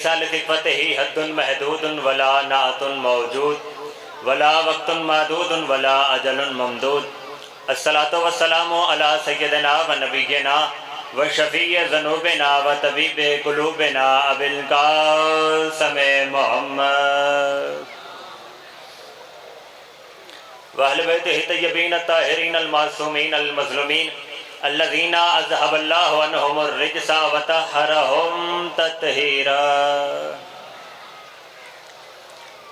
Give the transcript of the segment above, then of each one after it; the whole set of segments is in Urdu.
رسالة فتح حد محدود ولا نعت موجود ولا وقت معدود ولا اجل ممدود الصلاة والسلام على سیدنا و نبینا و شفیع ذنوبنا و طبیب قلوبنا ابی القاسم محمد واہل بیتہ الطیبین الطاہرین المعصومین المظلومین الذین اذهب اللہ عنہم الرجس وطہرہم تطہیرا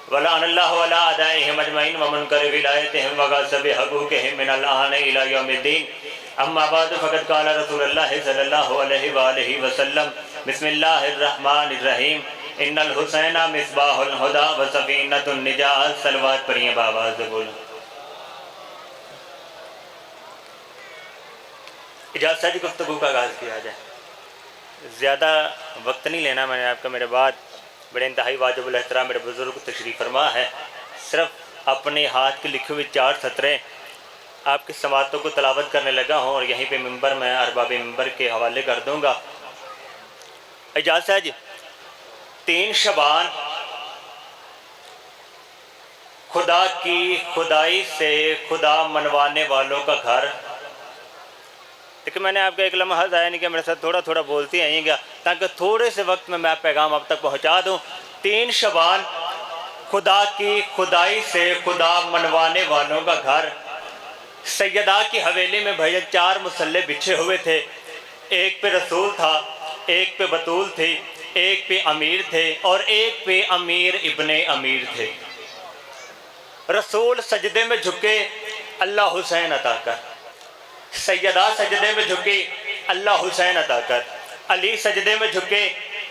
ولعن اللہ علی اعدائہم اجمعین ومنکر ولایتہم وغاصب حقوقہم من الآن الی یوم الدین اما بعد فقد قال رسول اللہ صلی اللہ علیہ وآلہ وسلم بسم اللہ الرحمن الرحیم ان الحسین مصباح الہدی وسفینۃ النجاۃ صلوات پڑھیں بآواز بولیں۔ اجازت ہے گفتگو کا آغاز کیا جائے، زیادہ وقت نہیں لینا، میں نے آپ کا میرے بعد بڑے انتہائی واجب الاحترام میرے بزرگ تشریف فرما ہے، صرف اپنے ہاتھ کے لکھے ہوئے 4 سطریں آپ کی سماعتوں کو تلاوت کرنے لگا ہوں اور یہیں پہ ممبر میں ارباب ممبر کے حوالے کر دوں گا۔ اجازت ہے 3 شعبان خدا کی خدائی سے خدا منوانے والوں کا گھر۔ لیکن میں نے آپ کا ایک لمحہ ضائع نہیں کیا، میرے ساتھ تھوڑا تھوڑا بولتے آئیں گا تاکہ تھوڑے سے وقت میں پیغام آپ تک پہنچا دوں۔ 3 شعبان خدا کی خدائی سے خدا منوانے والوں کا گھر۔ سیدہ کی حویلی میں بھائی 4 مصلے بچھے ہوئے تھے، ایک پہ رسول تھا، ایک پہ بطول تھی، ایک پہ امیر تھے اور ایک پہ امیر ابن امیر تھے۔ رسول سجدے میں جھکے، اللہ حسین عطا کر۔ سیدہ سجدے میں جھکے، اللہ حسین عطا کر۔ علی سجدے میں جھکے،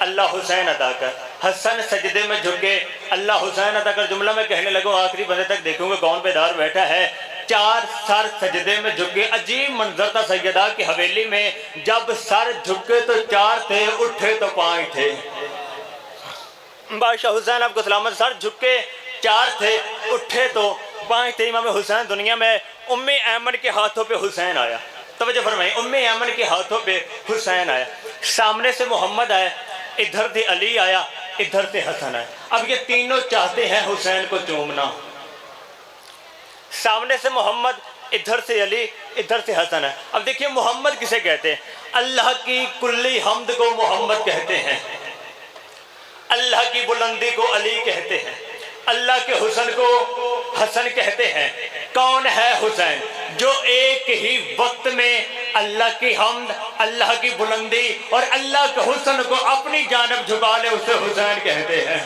اللہ حسین عطا کر۔ حسن سجدے میں جھکے، اللہ حسین عطا کر۔ جملہ میں کہنے لگوں، آخری بندے تک دیکھوں گا کون بیدار بیٹھا ہے۔ 4 سر سجدے میں جھکے۔ عجیب منظر تھا سیدہ کی حویلی میں، جب سر جھکے تو 4 تھے، اٹھے تو 5 تھے۔ بادشاہ حسین آپ کو سلامت، سر جھکے 4 تھے، اٹھے تو 5 تھے۔ امام حسین دنیا میں ام ایمن کے ہاتھوں پہ حسین آیا، توجہ فرمائیں، ام ایمن کے ہاتھوں پہ حسین آیا۔ سامنے سے محمد آیا، ادھر سے علی آیا، ادھر سے حسن آیا۔ اب یہ تینوں چاہتے ہیں حسین کو چومنا۔ سامنے سے محمد، ادھر سے علی، ادھر سے حسن ہے۔ اب دیکھیے محمد کسے کہتے ہیں؟ اللہ کی کلی حمد کو محمد کہتے ہیں، اللہ کی بلندی کو علی کہتے ہیں، اللہ کے حسن کو حسن کہتے ہیں۔ کون ہے حسین؟ جو ایک ہی وقت میں اللہ کی حمد، اللہ کی بلندی اور اللہ کے حسن کو اپنی جانب جھکا لے، اسے حسین کہتے ہیں۔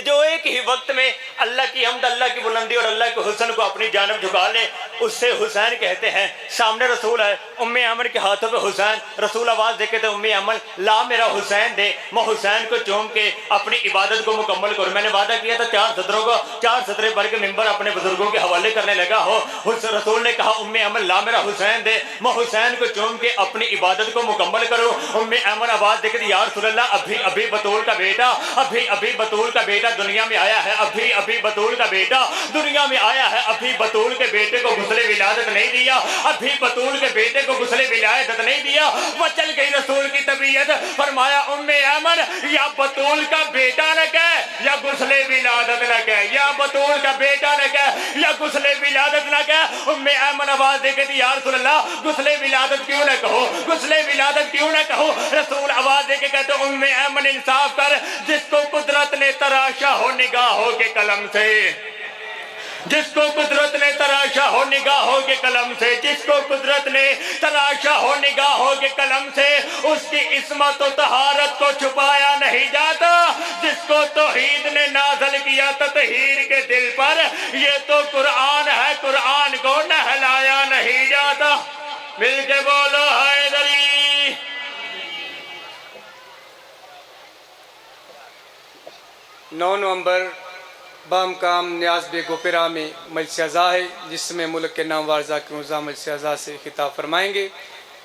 جو ایک ہی وقت میں اللہ کی حمد، اللہ کی بلندی اور اللہ کے حسن کو اپنی جانب جھکا لے، اس سے حسین کہتے ہیں۔ سامنے رسول ہے، ام ایمن کے ہاتھوں پہ حسین، رسول آواز دے کے تے ام ایمن لا میرا حسین دے، میں حسین کو چوم کے اپنی عبادت کو مکمل کروں۔ میں نے وعدہ کیا تھا 4 سطروں کو 4 سطرے پڑھ کے ممبر اپنے بزرگوں کے حوالے کرنے لگا ہو۔ رسول نے کہا ام ایمن لا میرا حسین دے، میں حسین کو چوم کے اپنی عبادت کو مکمل کروں۔ ام ایمن آواز دے کے یا رسول اللہ، ابھی بطول کا بیٹا، ابھی بطول کا بیٹا دنیا میں آیا ہے، ابھی بطول کا بیٹا دنیا میں آیا ہے، ابھی بطول کے بیٹے کو غسل ولادت نہیں دیا، ابھی بطول کے بیٹے کو غسل ولادت نہیں دیا۔ مچل گئی رسول کی طبیعت، فرمایا ام ایمن یا بطول کا بیٹا نہ کہے یا غسل ولادت نہ کہے، یا بطول کا بیٹا نہ کہے یا غسل ولادت نہ کہے۔ ام ایمن آواز دے کے دی یا رسول اللہ، غسل ولادت کیوں نہ کہو، غسل ولادت کیوں نہ کہو؟ رسول آواز دے کے کہتے ام ایمن انصاف کر، جس کو قدرت نے تراشا ہو نگاہوں کے قلم سے، جس کو قدرت نے تراشا ہو نگاہوں کے قلم سے، جس کو قدرت نے تراشا ہو نگاہوں کے قلم سے، اس کی عصمت و طہارت کو چھپایا نہیں جاتا۔ جس کو توحید نے نازل کیا تطہیر کے دل پر، یہ تو قرآن ہے، قرآن کو نہلایا نہیں جاتا۔ مل کے بولو حیدری۔ 9 نومبر بامقام نیاز بے گوپرا میں مجلس اعزا ہے، جس میں ملک کے نامور ذاکر اعزا مجلس اعزا سے خطاب فرمائیں گے۔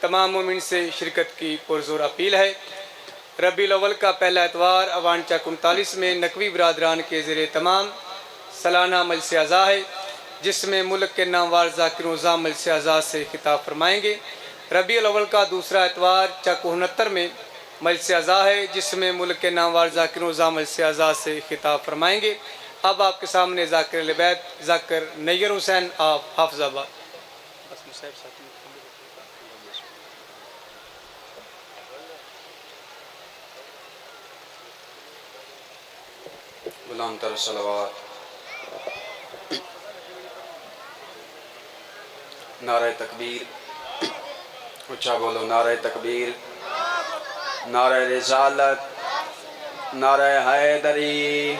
تمام مومن سے شرکت کی پرزور اپیل ہے۔ ربیع الاول کا پہلا اتوار اوان چک 39 میں نقوی برادران کے زیر تمام سالانہ مجلس اعزا ہے، جس میں ملک کے نامور ذاکر اعزا مجلس اعزا سے خطاب فرمائیں گے۔ ربیع الاول کا دوسرا اتوار چک 69 میں مجلس اعزا ہے جس میں ملک کے نامور ذاکروں اعزا مجلس اعزا سے خطاب فرمائیں گے۔ اب آپ کے سامنے ذاکر اہل بیت ذاکر نیر حسین آپ حافظ آباد۔ غلام تر صلوات۔ نعرہ تکبیر، اچھا بولو نعرہ تکبیر، نعرہ رسالت، نعرہ حیدری،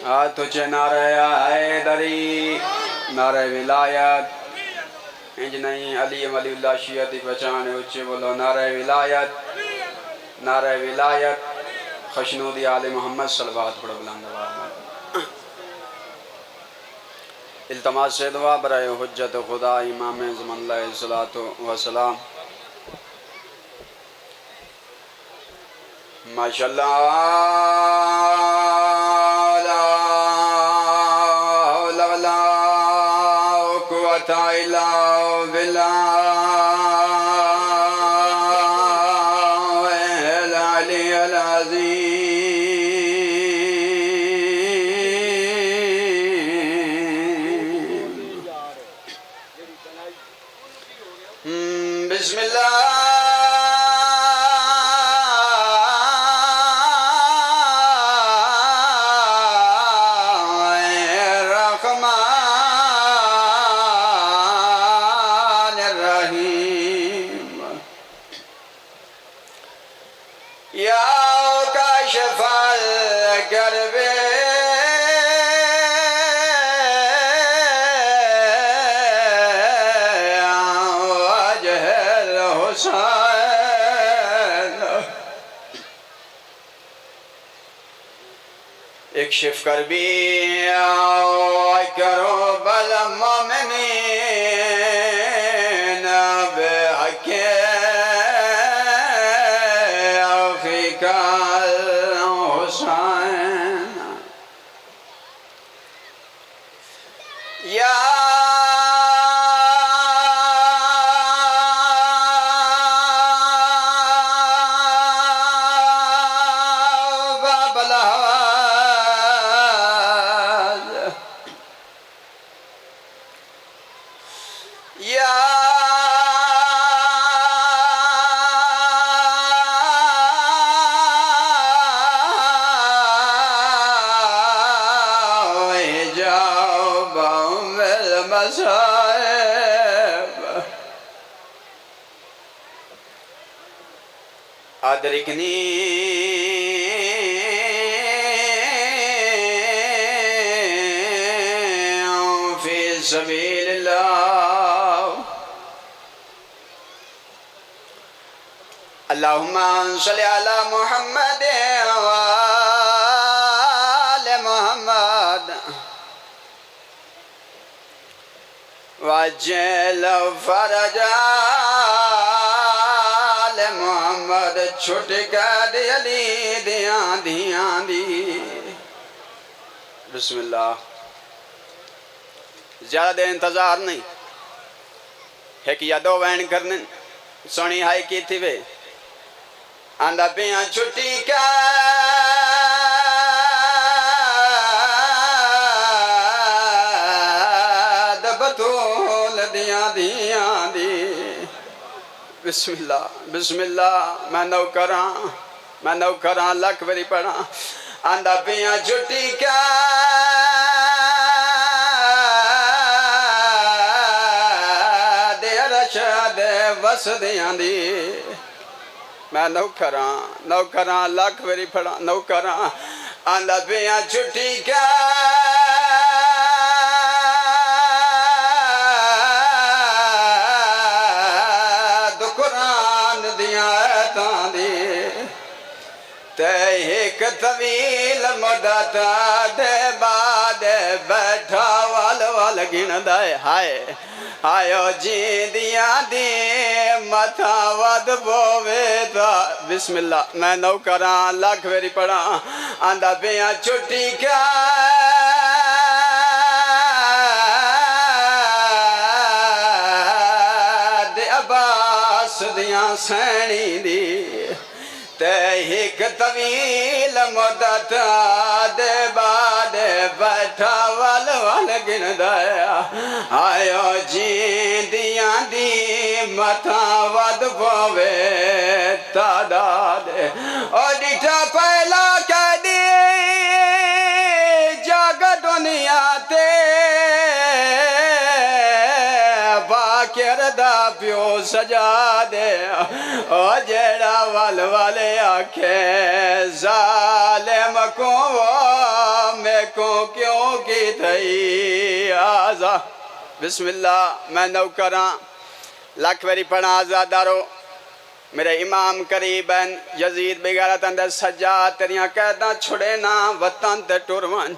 ہاتھ اچھے نعرہ حیدری، نعرہ ولایت، انج نہیں علی ولی اللہ شیعتی پہچانے، اچھے بولو نعرہ ولایت، نعرہ ولایت، خشنودی آل محمد صلوات پڑھو بلند آواز میں۔ التماس سے دعا برائے حجت خدا امام زمان اللہ صلاۃ وسلام۔ ماشاءاللہ لا حول ولا قوۃ الا باللہ العلی العظیم۔ بسم اللہ الرحمن الرحیم۔ یا کاشف الکرب اکشف کربی کرب المؤمنین بحق اخیک الحسین۔ یا باب الهوى، یا حجاب المصائب، ادرکنی فی سبیل اللہ۔ اللہم صلی علی محمد وآل محمد وعجل فرج آل محمد، چھٹ کر علی دیاں دیاں دی۔ بسم اللہ۔ زیادہ دیر انتظار نہیں، ایک یا دو وین کرنے سونی ہائی کی تھی وے آندہ پیاں چھٹی کا دبتول دیاں دیاں دی۔ بسم اللہ بسم اللہ، میں نوکراں لکھ بری پڑھاں آندہ پیاں چھٹی کا بس دیاں دی۔ میں نوکراں لکھ بری پڑھاں نوکراں آندہ پیاں چھٹی کا قرآن دیاں ایتاں دی۔ تے ایک طویل مدت دے بعد بیٹھا وال گن دائے ہائے آئیو جی دیاں دی متھا ود بووے تا۔ بسم اللہ۔ میں نوکراں لکھ ویری پڑھاں آندہ پیاں چھٹی کا دے عباس دیاں سینی دی۔ تے ایک طویل مدت دے بعد بیٹھا ول ول گندا آیا جیندیاں دی متھاں ود پوے تعداد او ڈٹھا پہلا کہہ دی جگ دنیا تے باکر دا پیو سجا دے او جیڑا ول والے آکھے ظالم کو میں کو کیوں کی تھئی آزا بسم اللہ میں نوکراں لاکھ ویری پڑھا آزادارو میرے امام قریب ہیں یزید بغیرت اندر سجاد تیریاں قیداں چھڑے نا وطن تے ٹرون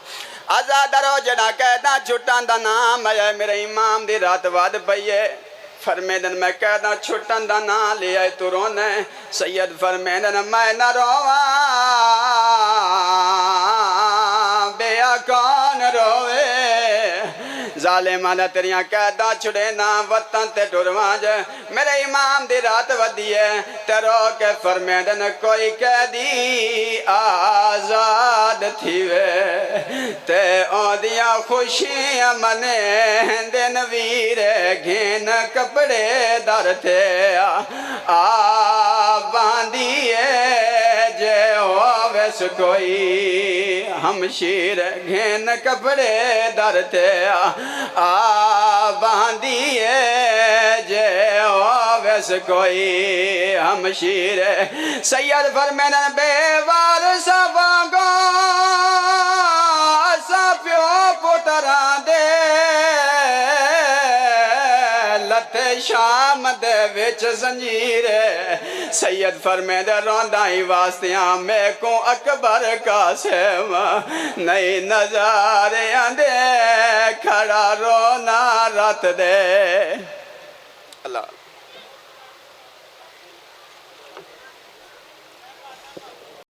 آزادارو جڑا قیداں چھٹان دا نام ہے میرے امام دی رات واد پئیے فرمیدن میں قیداں چھٹان دا نام لے آئے ترون سید فرمیدن میں نہ رواں بیا کون روے ظالمانہ تیریاں قیداں چھڑے نا وطن تے ٹرواں جے میرے امام دی رات ودی ہے تے رو کے فرمیدن کوئی قیدی آزاد تھی وے تے آدیاں خوشیاں منے دن ویرے گھین کپڑے در تھے باندیے جے ہوویس کوئی ہمشیر گھین کپڑے در تھے باندیے جے ہوویس کوئی ہمشیر سید فرمیدن بے وارث وانگو اسا پیو پتراں دے لتے شام دے وچ زنجیر سید فرمیدن رونداں ہی واسطیاں میں کو اکبر قاسم نئی نظاریاں دے کھڑا رونا رات دے اللہ